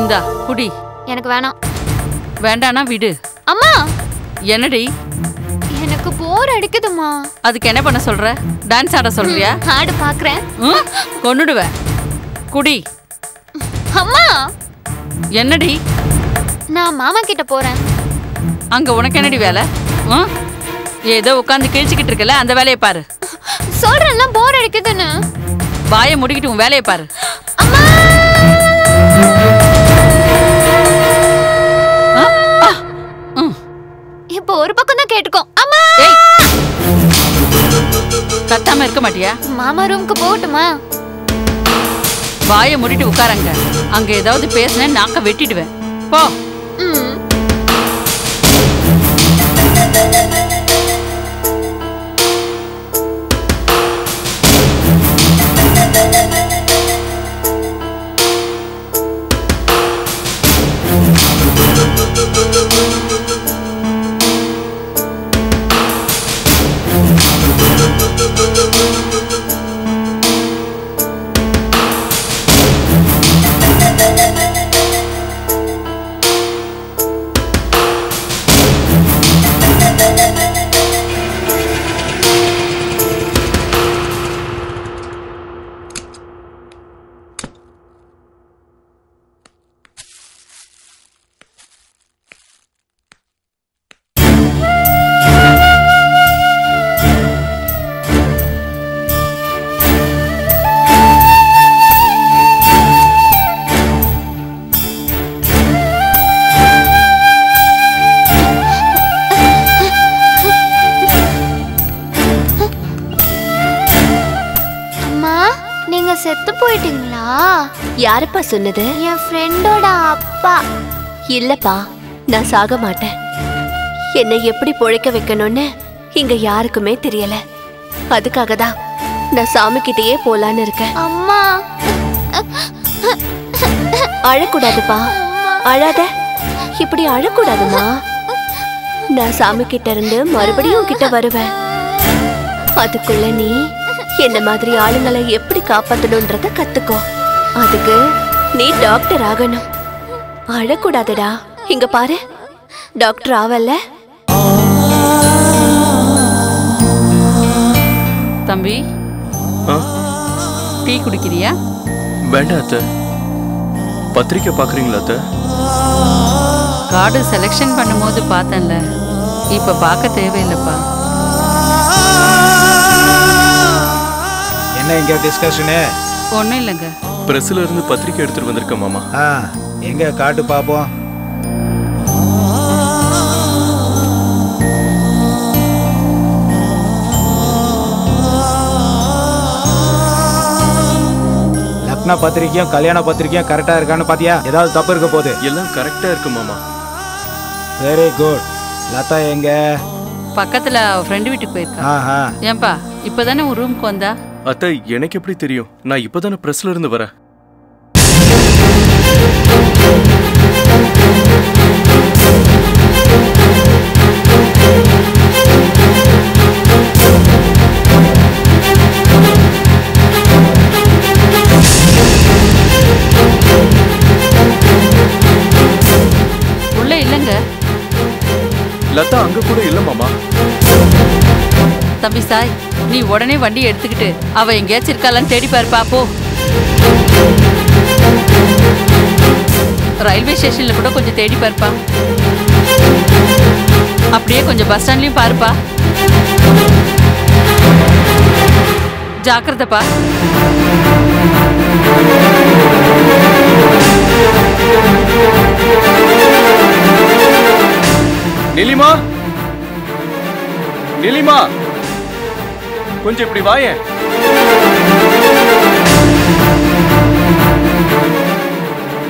இந்தா குடி. எனக்கு வேணாம். வேண்டானா விடு. அம்மா என்னடி? எனக்கு போர் அடிக்குதுமா. அதுக்கு என்ன பண்ண சொல்ற? டான்ஸ் ஆட சொல்றியா? ஆடு பாக்குறேன். கொன்னுடுவேன். குடி. அம்மா என்னடி? நான் மாமா கிட்ட போறேன். அங்க உனக்கு என்னடி வேலை? ஏதோ உட்காந்து கிழிச்சுக்கிட்டு இருக்கல, அந்த வேலையை பாரு. சொல்றேன்ல போர் அடிக்குதுன்னு. வாயை முடிக்கிட்டு உன் வேலையை பாரு. அம்மா இப்போ ஒரு பக்கம் தான் கேட்டுக்கோ. அம்மா கத்தாம இருக்க மாட்டியா? மாமா ரூமுக்கு போகட்டுமா? வாயை முடிட்டு உட்காரங்க. அங்க ஏதாவது பேசினேன் நாக்க வெட்டிடுவேன். போ. செத்து போயிட்டீங்களா? யாருப்பா சொன்னது? என் ஃப்ரெண்டோட அப்பா. இல்லப்பா, நான் சாக மாட்டேன். என்னை எப்படி பொழைக்க வைக்கணும்னு இங்க யாருக்குமே தெரியல. அதுக்காக தான் நான் சாமி கிட்டேயே போலான்னு இருக்கேன். அம்மா அழக்கூடாதுப்பா, அழாத. இப்படி அழக்கூடாதுமா. நான் சாமி கிட்ட இருந்து மறுபடியும் கிட்ட வருவேன். அதுக்குள்ள நீ என்ன மாதிரி ஆளுங்களை எப்படி காப்பாத்தணும்ன்றத கத்துக்கோ. அதுக்கு நீ டாக்டர் ஆகணும். அழக்கூடாதுடா. இங்க பாரு, டாக்டர் ஆவல்ல? தம்பி, டீ குடிக்கிறியா? வேண்டாம் அத்தை. பத்திரிக்கை பாக்குறீங்களா அத்தை? கார்டு செலக்ஷன் பண்ணும்போது பார்த்தேன்ல, இப்ப பார்க்க தேவையில்லைப்பா. என்ன இங்க டிஸ்கஷனு? ஒன்றும் இல்லைங்க. பிரஸ்ல இருந்து பத்திரிக்கை எடுத்துட்டு வந்திருக்கேன் மாமா. எங்க காட்டு பாப்போம். லக்ன பத்திரிக்கையும் கல்யாண பத்திரிக்கையும் கரெக்டா இருக்கான்னு பாத்தியா? ஏதாவது தப்பு இருக்க போகுது? எல்லாம் கரெக்டா இருக்கு மாமா. Very good. லதா எங்க? பக்கத்துல ஃப்ரெண்டு வீட்டுக்கு போயிருக்கா. ஏன்பா இப்பதானே உன் ரூமுக்கு வந்தா? அத்தை, எனக்கு எப்படி தெரியும்? நான் இப்பதானே பிரஸ்ல இருந்து வரேன். உள்ள இல்லங்க. லதா அங்க கூட இல்ல மாமா. தம்பி சாய், நீ உடனே வண்டி எடுத்துக்கிட்டு அவ எங்கேயாச்சும் இருக்காளான்னு தேடி பாருப்பா. போ. ரயில்வே ஸ்டேஷன்ல கூட கொஞ்சம் தேடி பாருப்பா. அப்படியே கொஞ்சம் பஸ் ஸ்டாண்ட்லயும் பாருப்பா. ஜாக்கிரதைப்பா. நிலிமா, நிலிமா, கொஞ்சம் இப்படி வாயேன்.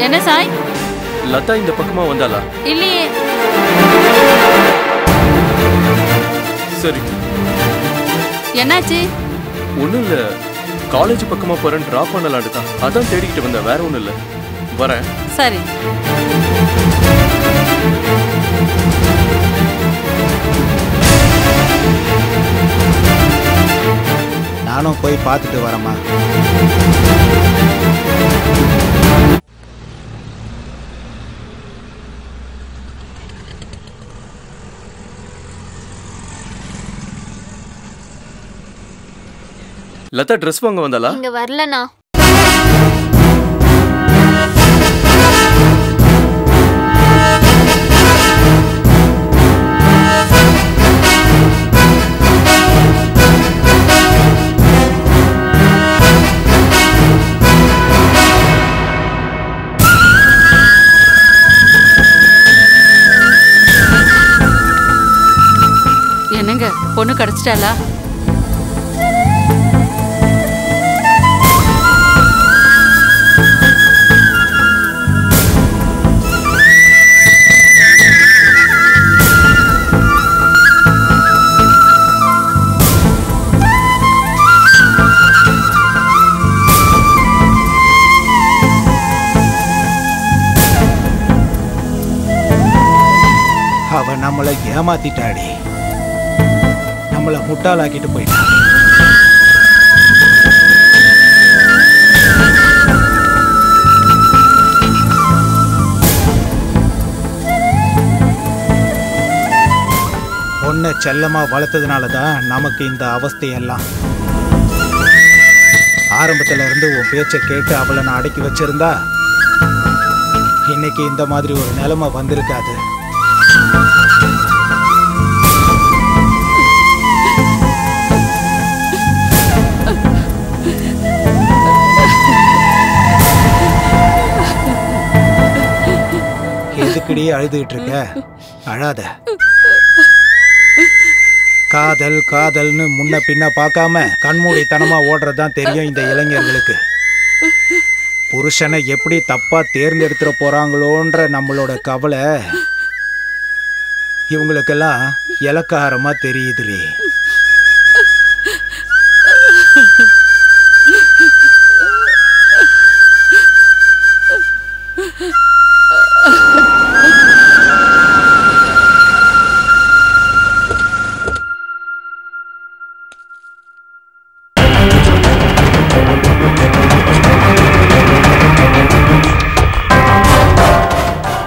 என்ன சாய்? லதா இந்த பக்கமா வந்தாளா? இல்லையே. சரி. என்னாச்சு? ஒண்ணும் இல்ல, காலேஜ் பக்கமா போறேன், டிராப் பண்ணலான்னு தான். அதான் தேடிக்கிட்டு வந்தேன், வேற ஒண்ணும் இல்ல. வரேன். சரி. நானும் போய் பார்த்துட்டு வரேம்மா. லதா ட்ரெஸ் வாங்க வந்தாளா? இங்க வரலண்ணா. என்னங்க பொண்ணு கிடைச்சிட்டாளா? அவ நம்மளை ஏமாத்திட்டாடி, நம்மளை முட்டாளாக்கிட்டு போயிட்டா. பொண்ணை செல்லமா வளர்த்ததுனால தான் நமக்கு இந்த அவஸ்தையெல்லாம். ஆரம்பத்துல இருந்து உன் பேச்சை கேட்டு அவளை நான் அடக்கி வச்சிருந்தா இன்னைக்கு இந்த மாதிரி ஒரு நிலைமை வந்திருக்காது. எதுக்கடி அழுதுகிட்டு இருக்க? அழாத. காதல் காதல்னு முன்ன பின்ன பார்க்காம கண்மூடித்தனமா ஓடுறதுதான் தெரியும் இந்த இளைஞர்களுக்கு. புருஷனை எப்படி தப்பா தேர்ந்தெடுத்துட போறாங்களோன்ற நம்மளோட கவலை இவங்களுக்கெல்லாம் இலக்காரமா தெரியுதுலே.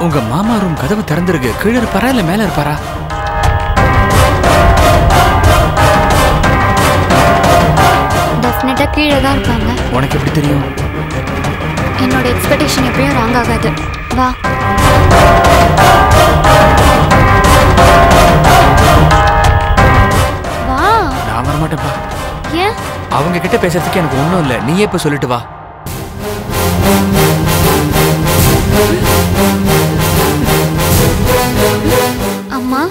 உங்க மாமா ரூம் கதவு திறந்திருக்கு. கீழே இருப்பாரா இல்ல மேல இருப்பாரா? டெஃபினட்டா கீழே தான் இருப்பாங்க. உனக்கு எப்படி தெரியும்? என்னோட எக்ஸ்பெக்டேஷன் எப்பயும் ராங் ஆகாது. வா. வா. நான் வரமாட்டேன்ப்பா. ஏன்? அவங்க கிட்ட பேசுறதுக்கு எனக்கு ஒண்ணும் இல்ல. நீயே இப்ப சொல்லிட்டு வா. அம்மா.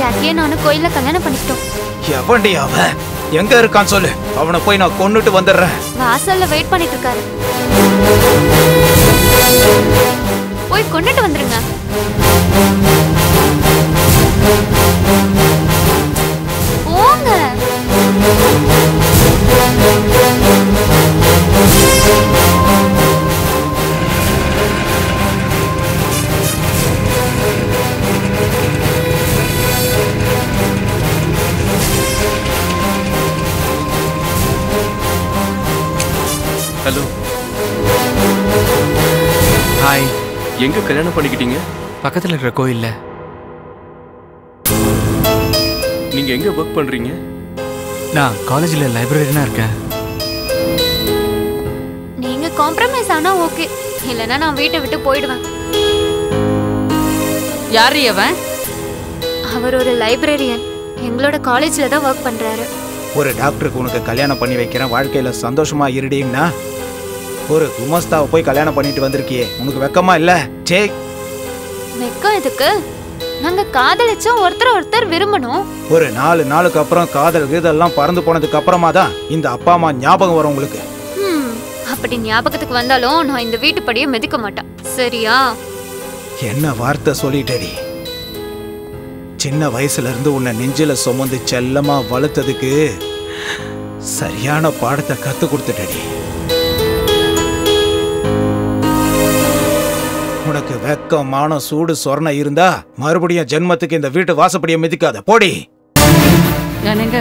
யாக்கையே நானும் கோயில கல்யாணம் பண்ணிக்கிட்டோம். எவன்டி அவன்? எங்க இருக்கான்னு சொல்லு, அவனை போய் நான் கொன்னுட்டு வந்துடுறேன். வாசல்ல வெயிட் பண்ணிட்டு இருக்காரு. போய் கொண்டுட்டு வந்துருங்க. போங்க. ஹலோ. ஹாய். எங்க கல்யாணம் பண்ணிக்கிட்டீங்க? பக்கத்துல இருக்கிற கோயில்ல. நீங்க எங்க ஒர்க் பண்றீங்க? நான் காலேஜ்ல லைப்ரரியனா இருக்கேன். நீங்க காம்ப்ரமைஸ் ஆனா ஓகே, இல்லனா நான் வீட்டை விட்டு போயிடுவேன். யாரு அவன்? அவர் ஒரு லைப்ரரியன், எங்களோட காலேஜ்ல தான் ஒர்க் பண்றாரு. ஒரு டாக்டருக்கு உனக்கு கல்யாணம் பண்ணி வைக்கிறேன், வாழ்க்கையில சந்தோஷமா இருடீங்கன்னா ஒரு குமஸ்தாவை போய் கல்யாணம் பண்ணிட்டு வந்திருக்கியே, உனக்கு வெக்கமா இல்ல? சே, வெக்கம் எதுக்கு? நாங்க காதலிச்சோம், ஒருத்தர் விரும்பணும். ஒரு 4 நாளுக்கு அப்புறம் காதல் கீதெல்லாம் பறந்து போனதுக்கு அப்புறமா தான் இந்த அப்பா அம்மா ஞாபகம் வரும் உங்களுக்கு. அப்படி ஞாபகத்துக்கு வந்தாலும் நான் இந்த வீட்டு படியை மிதிக்க மாட்டேன், சரியா? என்ன வார்த்தை சொல்லிட்டடி. சின்ன வயசுல இருந்து உன்னை நெஞ்சில சுமந்து செல்லமா வளர்த்ததுக்கு சரியான பாடத்தை கத்து கொடுத்துட்டடி. உனக்கு வெக்கம் மானம் சூடு சொரணை இருந்தா மறுபடியும் ஜென்மத்துக்கு இந்த வீட்டு வாசப்படியை மிதிக்காத, போடி. என்னங்க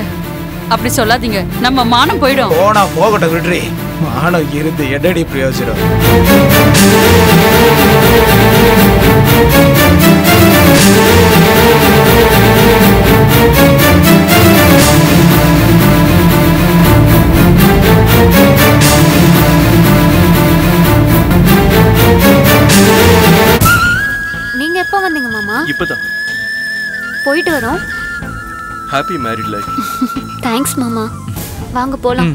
அப்படி சொல்லாதீங்க, நம்ம மானம் போயிடும். போனா போகட்டும் விட்ரி. மானம் இருந்து என்னடி பிரயோஜனம்? நீங்க எப்போ வந்தீங்க மாமா? இப்பதான். போயிட்டு வரோம். Happy married life. தேங்க்ஸ் மாமா. வாங்க போலாம்.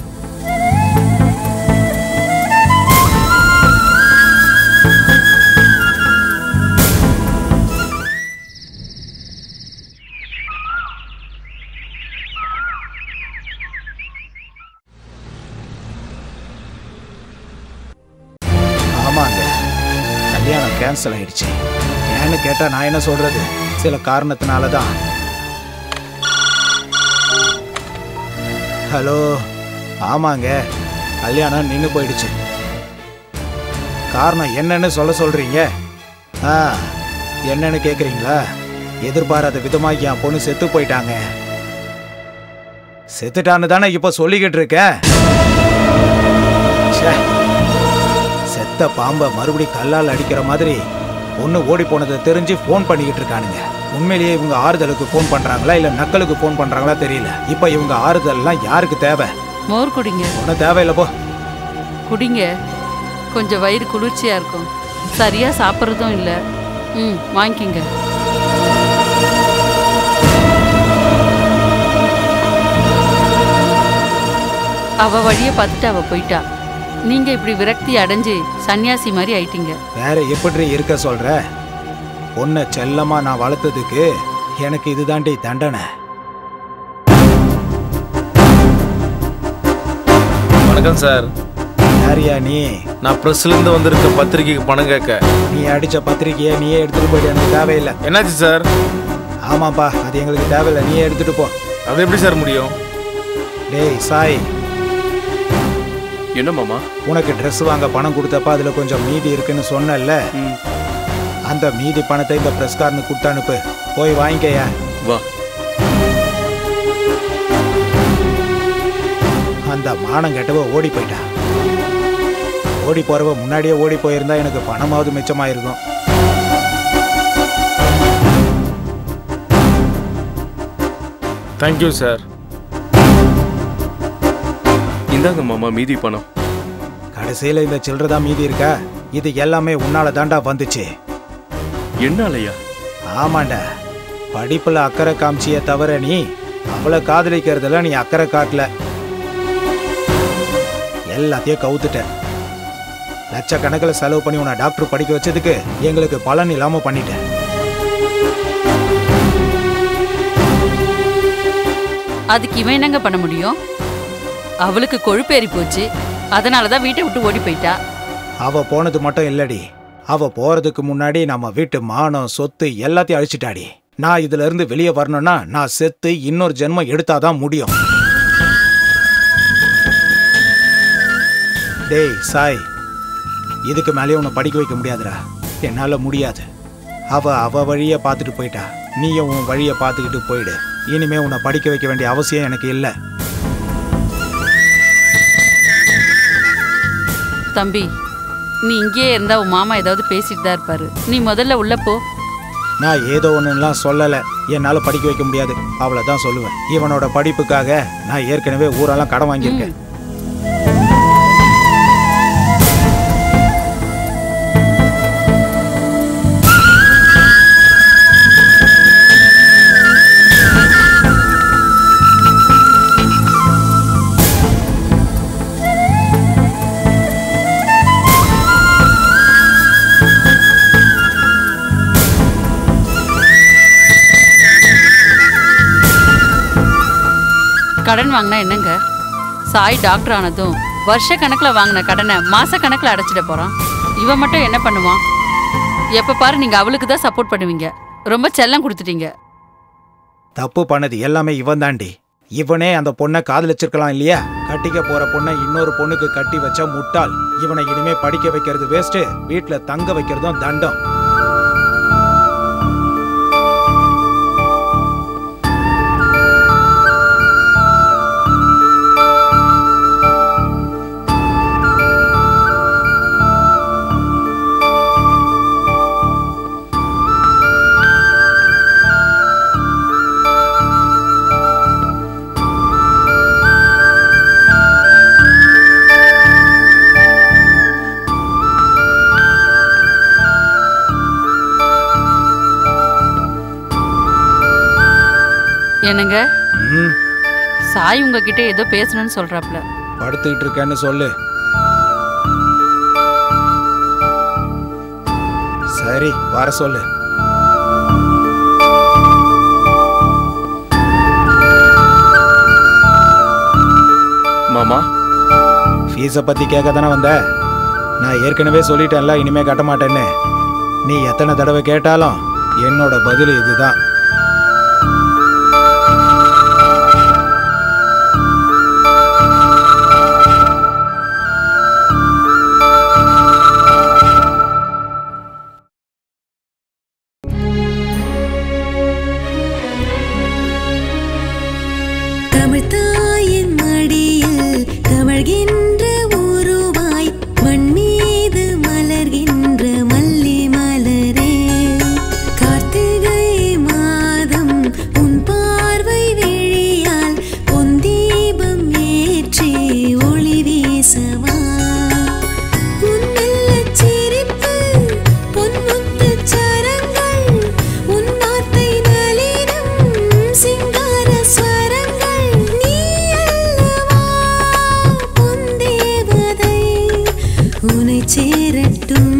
ஆமாங்க, கல்யாணம் கேன்சல் ஆயிடுச்சு. ஏன்னு கேட்டா நான் என்ன சொல்றது, சில காரணத்தினால தான். ஹலோ, ஆமாங்க, கல்யாணம் நின்று போயிடுச்சு. காரணம் என்னன்னு சொல்றீங்க? என்னன்னு கேக்குறீங்களா? எதிர்பாராத விதமாக என் பொண்ணு செத்து போயிட்டாங்க. செத்துட்டான்னு தானே இப்ப சொல்லிக்கிட்டு இருக்க. செத்த பாம்பை மறுபடி கல்லால் அடிக்கிற மாதிரி பொண்ணு ஓடி போனதை தெரிஞ்சு போன் பண்ணிக்கிட்டு இருக்கானுங்க. உண்மையிலேயே இவங்க ஆறுதலுக்கு போன் பண்றாங்களா இல்ல நக்கலுக்கு போன் பண்றாங்களா தெரியல. இப்ப இவங்க ஆறுதல்லாம் யாருக்கு தேவை? மோர் குடிங்க. ஒன்னும் தேவையில்ல, போ குடிங்க, கொஞ்சம் வயிறு குளிர்ச்சியா இருக்கும். சரியா சாப்பிட்றதும் இல்லை. வாங்கிக்கிங்க. அவ வழிய பார்த்துட்டு அவ போயிட்டா. நீங்க இப்படி விரக்தி அடைஞ்சு சன்னியாசி மாதிரி ஆயிட்டீங்க. வேற எப்படி இருக்க சொல்ற? பொண்ணை செல்லமா நான் வளர்த்ததுக்கு எனக்கு இதுதாண்டி தண்டனை. வணக்கம் சார். யாரியா நீ? நான் பிரஸ்ல இருந்து வந்திருக்க பத்திரிகைக்கு பணம் கேட்க. நீ அடிச்ச பத்திரிகையை நீயே எடுத்துட்டு போயிட்டு எனக்கு தேவையில்லை. என்னாச்சு சார்? ஆமாப்பா, அது எங்களுக்கு தேவையில்லை, நீயே எடுத்துட்டு போ. அது எப்படி சார் முடியும்? டேய் சாய், என்ன மாமா? உனக்கு ட்ரெஸ் வாங்க பணம் கொடுத்தப்ப அதுல கொஞ்சம் மீதி இருக்குன்னு சொன்னல, அந்த மீதி பணத்தை இந்த பிரஸ்காரனுக்கு கொடுத்து அனுப்பு. போய் வாங்கிக்கையா. வா. அந்த மானம் கெட்டவ ஓடி போயிட்டா. ஓடி போறவ முன்னாடியே ஓடி போயிருந்தா எனக்கு பணமாவது மிச்சமாயிருக்கும். Thank you sir. இந்தாங்க மாமா மீதி பணம். கடைசியில இந்த சில்லறதான் மீதி இருக்கா? இது எல்லாமே உன்னால தாண்டா வந்துச்சு. என்னாலயா? ஆமாண்டா, படிப்புல அக்கறை காமிச்சிய தவிர நீ அவளை காதலிக்கிறதுல நீ அக்கறை காட்டல. எல்லாத்தையும் கவுத்துட்ட. லட்சக்கணக்கில் செலவு பண்ணி உன்னை டாக்டர் படிக்க வச்சதுக்கு எங்களுக்கு பலன் இல்லாம பண்ணிட்டேன். அதுக்கு இவன் என்னங்க பண்ண முடியும்? அவளுக்கு கொழுப்பேறி போச்சு, அதனாலதான் வீட்டை விட்டு ஓடி போயிட்டா. அவ போனது மட்டும் இல்லடி, அவ போறதுக்கு முன்னாடி நம்ம வீட்டு மானம் சொத்து எல்லாத்தையும் அழிச்சிட்டாடி. நான் இதுல இருந்து வெளியே வரணும்னா நான் செத்து இன்னொரு ஜென்மம் எடுத்தாதான் முடியும். டேய் சாய், இதுக்கு மேலே உன்னை படிக்க வைக்க முடியாதுடா. என்னால முடியாது. அவ வழிய பார்த்துட்டு போயிட்டா, நீயும் உன் வழிய பார்த்துக்கிட்டு போயிடு. இனிமே உன்னை படிக்க வைக்க வேண்டிய அவசியம் எனக்கு இல்லை. தம்பி, நீ இங்கேயே இருந்தா உன் மாமா ஏதாவது பேசிட்டு தான் இருப்பாரு. நீ முதல்ல உள்ள போ. நான் ஏதோ ஒன்றுலாம் சொல்லலை, என்னால் படிக்க வைக்க முடியாது, அவ்வளோதான் சொல்லுவேன். இவனோட படிப்புக்காக நான் ஏற்கனவே ஊரெல்லாம் கடன் வாங்கியிருக்கேன். கடன் வாங்கினா என்னங்க? சாய் டாக்டர் ஆனதும் வருஷ கணக்கில் வாங்கின கடனை மாச கணக்கில் அடைச்சிட போறான். இவன் மட்டும் என்ன பண்ணுவான்? எப்ப பாரு நீங்க அவளுக்கு தான் சப்போர்ட் பண்ணுவீங்க. ரொம்ப செல்லம் கொடுத்துட்டீங்க. தப்பு பண்ணது எல்லாமே இவன் தாண்டி. இவனே அந்த பொண்ணை காதலிச்சிருக்கலாம் இல்லையா? கட்டிக்க போற பொண்ணை இன்னொரு பொண்ணுக்கு கட்டி வச்சா முட்டாள். இவனை இனிமே படிக்க வைக்கிறது வேஸ்ட், வீட்டுல தங்க வைக்கிறதும் தண்டம். என்னங்க ம், சாய் உங்ககிட்ட ஏதோ பேசணும்னு சொல்றாப்ல. படுத்துக்கிட்டு இருக்கேன்னு சொல்லு. சரி, வர சொல்லு. மாமா, ஃபீஸை பத்தி கேட்க தானே வந்த? நான் ஏற்கனவே சொல்லிட்டேன்ல, இனிமே கட்ட மாட்டேன்னு. நீ எத்தனை தடவை கேட்டாலும் என்னோட பதில் இதுதான். தமிழ்த்தாயின் மடியில் தவழ்கின்ற உருவாய் மண் மீது மலர்கின்ற மல்லி மலரே, கார்த்திகை மாதம் உன் பார்வை விழியால் பொன் தீபம் ஏற்றி ஒளி வீசவா. உன் மெல்லச் சிரிப்பு பொன்முத்துச் சரங்கள், உன் வார்த்தை நளினம் சிங்கார ஸ்வரங்கள். நீ அல்லவா பொன் தேவதை, உன்னை சேரட்டும்